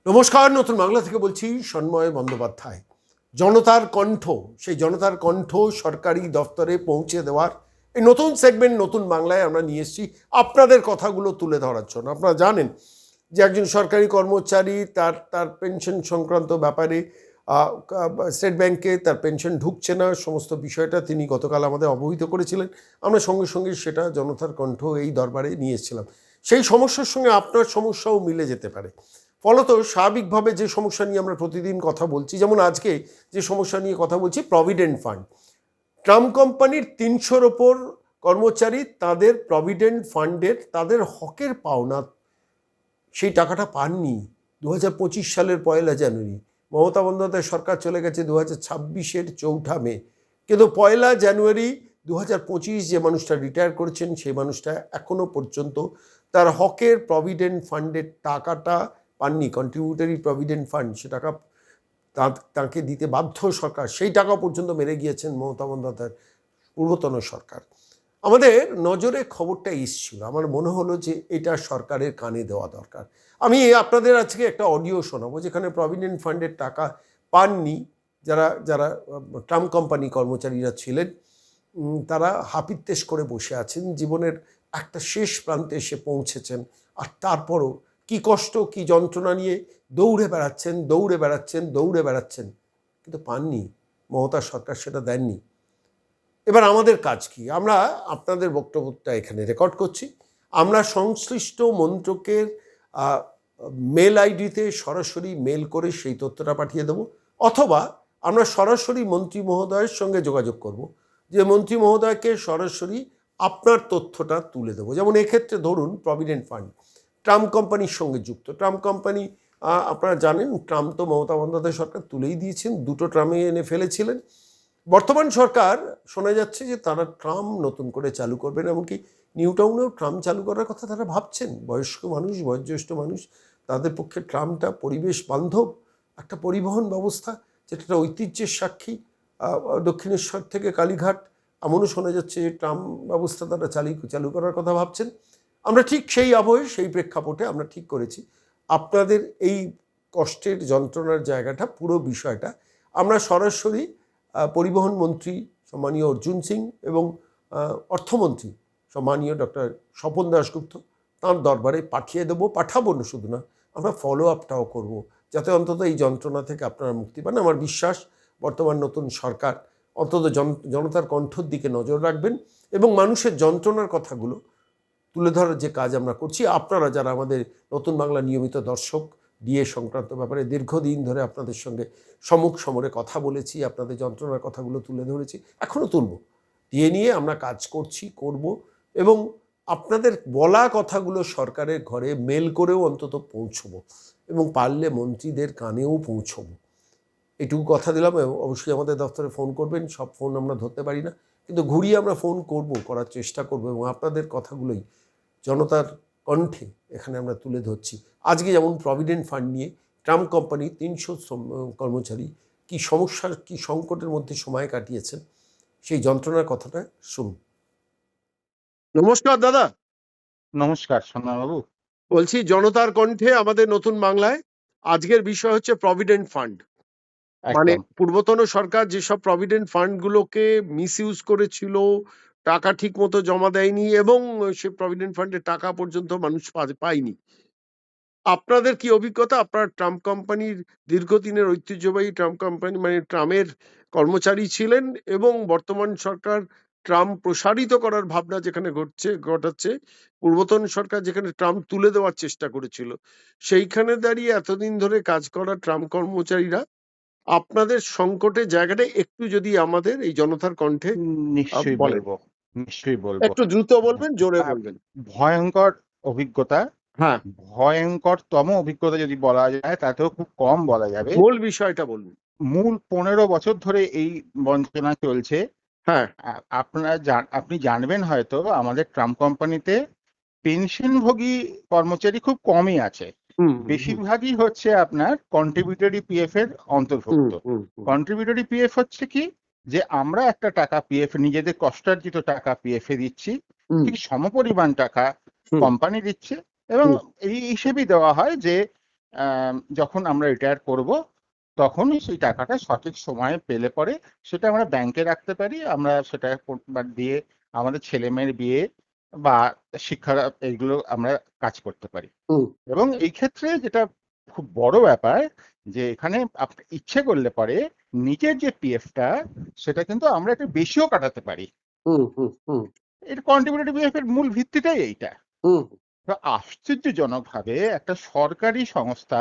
নমস্কার, নতুন বাংলা থেকে বলছি সন্ময় বন্দ্যোপাধ্যায়। জনতার কণ্ঠ, সেই জনতার কণ্ঠ সরকারি দফতরে পৌঁছে দেওয়ার এই নতুন সেগমেন্ট নতুন বাংলায় আমরা নিয়ে এসেছি আপনাদের কথাগুলো তুলে ধরার জন্য। আপনারা জানেন যে একজন সরকারি কর্মচারী তার তার পেনশন সংক্রান্ত ব্যাপারে স্টেট ব্যাংকে তার পেনশন ঢুকছে না, সমস্ত বিষয়টা তিনি গতকাল আমাদের অবহিত করেছিলেন। আমরা সঙ্গে সঙ্গে সেটা জনতার কণ্ঠ এই দরবারে নিয়ে এসেছিলাম। সেই সমস্যার সঙ্গে আপনার সমস্যাও মিলে যেতে পারে। ফলত স্বাভাবিকভাবে যে সমস্যা নিয়ে আমরা প্রতিদিন কথা বলছি, যেমন আজকে যে সমস্যা নিয়ে কথা বলছি, প্রভিডেন্ট ফান্ড। ট্রাম্প কোম্পানির ৩০০-র ওপর কর্মচারী তাদের প্রভিডেন্ট ফান্ডের তাদের হকের পাওনা সেই টাকাটা পাননি ২০২৫ সালের ১লা জানুয়ারি। মমতা বন্দ্যোপাধ্যায় সরকার চলে গেছে ২০২৬-এর ৪ঠা মে, কিন্তু ১লা জানুয়ারি ২০২৫ যে মানুষটা রিটায়ার করেছেন সেই মানুষটা এখনো পর্যন্ত তার হকের প্রভিডেন্ট ফান্ডের টাকাটা পাননি। কন্ট্রিবিউটরি প্রভিডেন্ট ফান্ড, সে টাকা তাকে দিতে বাধ্য সরকার, সেই টাকা পর্যন্ত মেরে গিয়েছেন মমতা বন্দ্যোপাধ্যায়ের পূর্বতন সরকার। আমাদের নজরে খবরটা এসেছিল, আমার মনে হলো যে এটা সরকারের কানে দেওয়া দরকার। আমি আপনাদের আজকে একটা অডিও শোনাবো যেখানে প্রভিডেন্ট ফান্ডের টাকা পাননি যারা যারা ট্রাম্প কোম্পানি কর্মচারীরা ছিলেন, তারা হাপিত্তেশ করে বসে আছেন, জীবনের একটা শেষ প্রান্তে এসে পৌঁছেছেন, আর তারপরও কি কষ্ট কি যন্ত্রণা নিয়ে দৌড়ে বেড়াচ্ছেন, কিন্তু পাননি। মমতা সরকার সেটা দেননি। এবার আমাদের কাজ কি? আমরা আপনাদের বক্তব্যটা এখানে রেকর্ড করছি, আমরা সংশ্লিষ্ট মন্ত্রকের মেল আইডিতে সরাসরি মেল করে সেই তথ্যটা পাঠিয়ে দেব, অথবা আমরা সরাসরি মন্ত্রী মহোদয়ের সঙ্গে যোগাযোগ করব, যে মন্ত্রী মহোদয়কে সরাসরি আপনার তথ্যটা তুলে দেবো। যেমন এক্ষেত্রে ধরুন প্রভিডেন্ট ফান্ড ট্রাম্প কোম্পানির সঙ্গে যুক্ত। ট্রাম্প কোম্পানি, আপনারা জানেন, ট্রাম্প তো মমতা বন্দ্যোপাধ্যায় সরকার তুলেই দিয়েছেন, দুটো ট্রামে এনে ফেলেছিলেন। বর্তমান সরকার শোনা যাচ্ছে যে তারা ট্রাম নতুন করে চালু করবেন, এমনকি নিউ টাউনেও ট্রাম চালু করার কথা তারা ভাবছেন। বয়স্ক মানুষ, বয়োজ্যেষ্ঠ মানুষ, তাদের পক্ষে ট্রামটা পরিবেশ বান্ধব একটা পরিবহন ব্যবস্থা, যেটা ঐতিহ্যের সাক্ষী। দক্ষিণেশ্বর থেকে কালীঘাট এমনও শোনা যাচ্ছে যে ট্রাম ব্যবস্থা তারা চালু করার কথা ভাবছেন। আমরা ঠিক সেই আবহে, সেই প্রেক্ষাপটে আমরা ঠিক করেছি আপনাদের এই কষ্টের যন্ত্রণার জায়গাটা, পুরো বিষয়টা আমরা সরাসরি পরিবহন মন্ত্রী সম্মানীয় অর্জুন সিং এবং অর্থমন্ত্রী সম্মানীয় ডক্টর স্বপন দাশগুপ্ত তাঁর দরবারে পাঠিয়ে দেবো। পাঠাবো না শুধু না, আমরা ফলো আপটাও করবো, যাতে অন্তত এই যন্ত্রণা থেকে আপনারা মুক্তি পান। আমার বিশ্বাস বর্তমান নতুন সরকার অন্তত জনতার কণ্ঠর দিকে নজর রাখবেন এবং মানুষের যন্ত্রণার কথাগুলো তুলে ধরার যে কাজ আমরা করছি। আপনারা যারা আমাদের নতুন বাংলা নিয়মিত দর্শক, ডিএ সংক্রান্ত ব্যাপারে দীর্ঘদিন ধরে আপনাদের সঙ্গে সম্মুখ সমরে কথা বলেছি, আপনাদের যন্ত্রণার কথাগুলো তুলে ধরেছি, এখনও তুলব। ডিএ নিয়ে আমরা কাজ করব এবং আপনাদের বলা কথাগুলো সরকারের ঘরে মেল করেও অন্তত পৌঁছবো এবং পারলে মন্ত্রীদের কানেও পৌঁছবো। এটুকু কথা দিলাম। অবশ্যই আমাদের দপ্তরে ফোন করবেন, সব ফোন আমরা ধরতে পারি না, কিন্তু ঘুরিয়ে আমরা ফোন করার চেষ্টা করব এবং আপনাদের কথাগুলোই জনতার কণ্ঠে এখানে আমরা তুলে ধরছি। আজকে যেমন প্রভিডেন্ট ফান্ড নিয়ে ট্রাম্প কোম্পানি ৩০০ কর্মচারী কি সমস্যার, কি সংকটের মধ্যে সময় কাটিয়েছেন, সেই যন্ত্রণার কথাটা শুনুন। নমস্কার দাদা। নমস্কার সন্ন্যাবাবু। বলছি জনতার কণ্ঠে আমাদের নতুন বাংলায় আজকের বিষয় হচ্ছে প্রভিডেন্ট ফান্ড। মানে পূর্বতন সরকার যেসব প্রভিডেন্ট ফান্ডগুলোকে মিসইউজ করেছিল, টাকা ঠিক মতো জমা দেয়নি এবং সে প্রভিডেন্ট ফান্ডের টাকা পর্যন্ত মানুষ পায়নি। আপনাদের কি অভিজ্ঞতা? আপনারা ট্রাম্প কোম্পানির দীর্ঘদিনের ঐতিহ্যবাহী ট্রাম্প কোম্পানি মানে ট্রামের কর্মচারী ছিলেন এবং বর্তমান সরকার ট্রাম্প প্রসারিত করার ভাবনা যেখানে ঘটাচ্ছে, পূর্বতন সরকার যেখানে ট্রাম্প তুলে দেওয়ার চেষ্টা করেছিল, সেইখানে দাঁড়িয়ে এতদিন ধরে কাজ করা ট্রাম্প কর্মচারীরা আপনাদের সংকটের জায়গাটা একটু যদি আমাদের এই জনতার কণ্ঠে নিশ্চয়ই বলবো। একটু দ্রুত বলবেন, জোরে বলবেন। ভয়ঙ্কর অভিজ্ঞতা, হ্যাঁ, ভয়ঙ্করতম অভিজ্ঞতা যদি বলা যায়, তাতেও খুব কম বলা যাবে। মূল বিষয়টা বলুন। মূল 15 বছর ধরে এই বঞ্চনা চলছে। হ্যাঁ, আপনি জানবেন হয়তো আমাদের ট্রাম্প কোম্পানিতে পেনশনভোগী কর্মচারী খুব কমই আছে। বেশিরভাগই হচ্ছে আপনার কন্ট্রিবিউটরি পিএফ এর অন্তর্ভুক্ত। কন্ট্রিবিউটরি পিএফ হচ্ছে কি, যে আমরা একটা টাকা পিএফ, নিজেদের কষ্টার্জিত টাকা পিএফ এ দিচ্ছি, ঠিক সমপরিমাণ টাকা কোম্পানি দিচ্ছে এবং এই হিসেবেই দেওয়া হয় যে যখন আমরা রিটায়ার করব তখন সেই টাকাটা সঠিক সময়ে পেলে পরে সেটা আমরা ব্যাংকে রাখতে পারি, আমরা সেটা দিয়ে আমাদের ছেলে মেয়ের বিয়ে বা শিক্ষা এইগুলো আমরা কাজ করতে পারি। হুম এবং এই ক্ষেত্রে যেটা খুব বড় ব্যাপার, যে এখানে আপনি ইচ্ছে করলে পরে নিজের যে পিএফটা সেটা কিন্তু আমরা একটু বেশিও কাটাতে পারি। হুম হুম হুম এর কন্ট্রিবিউটরি পিএফ এর মূল ভিত্তিটাই এইটা। হুম তো আশ্চর্যজনকভাবে একটা সরকারি সংস্থা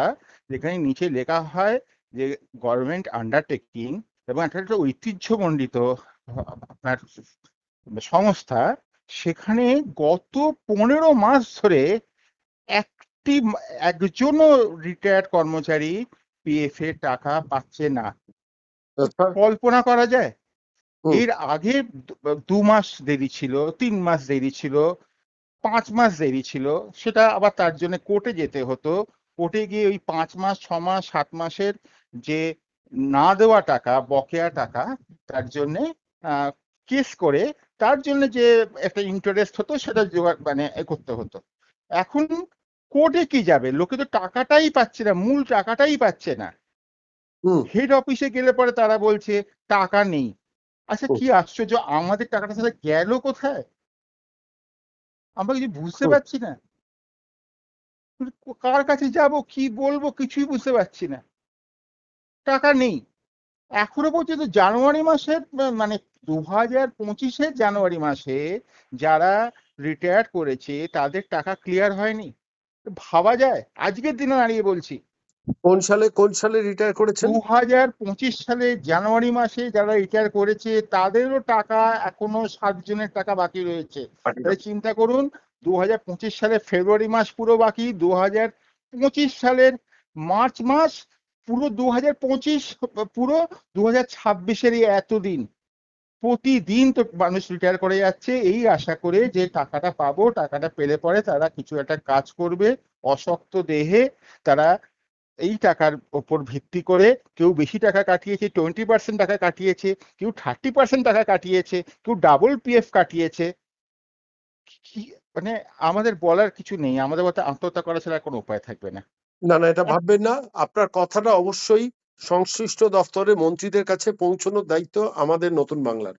যেখানে নিচে লেখা হয় যে গভর্নমেন্ট আন্ডারটেকিং এবং একটা ঐতিহ্যমণ্ডিত আপনার সংস্থা, সেখানে গত 15 মাস ধরে একটি একজনও রিটায়ার্ড কর্মচারী পিএফ এর টাকা পাচ্ছে না। আচ্ছা, কল্পনা করা যায়? হুম এর আগে 2 মাস দেরি ছিল, 3 মাস দেরি ছিল, 5 মাস দেরি ছিল, সেটা আবার তার জন্য কোর্টে যেতে হতো। কোর্টে গিয়ে ওই 5 মাস, 6 মাস, 7 মাসের যে না দেওয়া টাকা, বকেয়া টাকা, তার জন্যে কেস করে তার জন্য যে একটা ইন্টারেস্ট হতো সেটা জোগাড় মানে করতে হতো। এখন কোর্টে কি যাবে, লোকে তো টাকাটাই পাচ্ছে না, মূল টাকাটাই পাচ্ছে না। হুম হেড অফিসে গেলে পরে তারা বলছে টাকা নেই। আচ্ছা, হুম কি আশ্চর্য, আমাদের টাকাটা তাহলে গেল কোথায়? আমরা কিছু বুঝতে হুম। পারছি না। কার কাছে যাব, কি বলবো, কিছুই বুঝতে পারছি না। টাকা নেই এখনো পর্যন্ত। জানুয়ারি মাসের মানে 2025-এর জানুয়ারি মাসে যারা রিটায়ার করেছে তাদের টাকা ক্লিয়ার হয়নি। ভাবা যায়? আজকের দিনে দাঁড়িয়ে বলছি, কোন সালে রিটায়ার করেছেন? 2025 সালে জানুয়ারি মাসে যারা রিটায়ার করেছে তাদেরও টাকা এখনো 7 জনের টাকা বাকি রয়েছে। তাহলে চিন্তা করুন, 2025 সালের ফেব্রুয়ারি মাস পুরো বাকি, 2025 সালের মার্চ মাস পুরো, 2025 পুরো, 2026-এর এতদিন প্রতিদিন তো মানুষ রিটায়ার করে যাচ্ছে এই আশা করে যে টাকাটা পাবো, টাকাটা পেলে পরে তারা কিছু একটা কাজ করবে অশক্ত দেহে। তারা এই টাকার ওপর ভিত্তি করে কেউ বেশি টাকা কাটিয়েছে, 20% টাকা কাটিয়েছে, কেউ 30% টাকা কাটিয়েছে, কেউ ডাবল পিএফ কাটিয়েছে। কি মানে আমাদের বলার কিছু নেই, আমাদের বলতে আত্মহত্যা করা ছাড়া কোনো উপায় থাকবে না। না না, এটা ভাববেন না। আপনার কথাটা অবশ্যই সংশ্লিষ্ট দপ্তরে মন্ত্রীদের কাছে পৌঁছানোর দায়িত্ব আমাদের নতুন বাংলার।